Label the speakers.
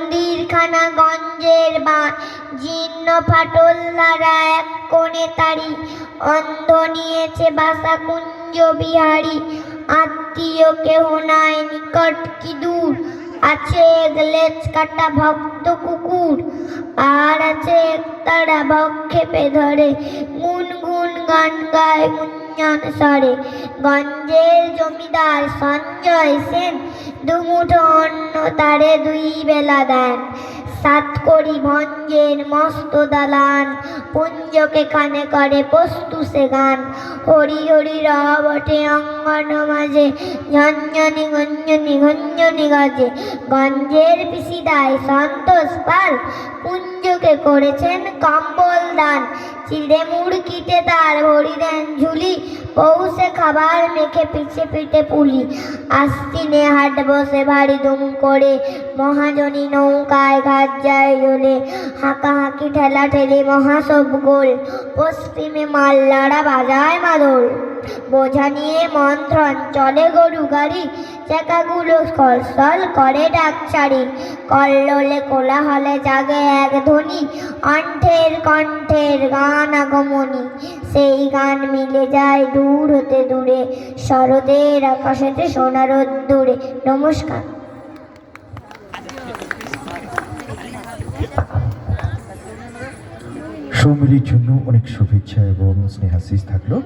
Speaker 1: মন্দিরখানা গঞ্জের বান, জীর্ণ ফাটল ধারা এক কোণে তারি, অন্ধ নিয়েছে বাসা কুঞ্জ বিহারী। আত্মীয় কেহ নাই, নিকট কি দূর, আছে লেজ কাটা ভক্ত কুকুর, আর আছে তারা ভক্ষেপে ধরে, গুনগুন গান গায় গুঞ্জন স্বরে। গঞ্জের জমিদার সঞ্জয় সেন দুমুঠো অন্ন তারে দুই বেলা দেন। সাতকড়ি ভঞ্জের মস্ত দালান, পুঞ্জকে কানে করে পস্তুসে গান। হরি হরি রবটে অঙ্গন মাঝে, ঝঞ্ঝনি গঞ্জনি গঞ্জনি গাজে। গঞ্জের পিসিদায় সন্তোষ পাল পুঞ্জকে করেছেন কম্বল দান। চিড়ে মুড়কিতে তার ভরি দেন ঝুলি, পৌষে খাবার মেখে পিছে পিঠে পুলি। আস্তিনে হাট বসে ভারী দুম করে, মহাজনী নৌকায় ঘাট যায় জলে। হাঁকাহাঁকি ঠেলা ঠেলি মহাসব গোল, পশ্চিমে মাল্লারা বাজায় মাদল। বোঝা নিয়ে মন্থন চলে গরু গাড়ি, চাকাগুলো কলসল করে ডাকছাড়ি। কল্লোলে কোলাহলে জাগে এক ধ্বনি, কণ্ঠের কণ্ঠের গান আগমনী। সেই গান মিলে যায় দূর হতে দূরে, শরতের আকাশেতে সোনার দূরে। নমস্কার।
Speaker 2: সৌমিলির জন্য অনেক শুভেচ্ছা এবং স্নেহাশিস থাকলো।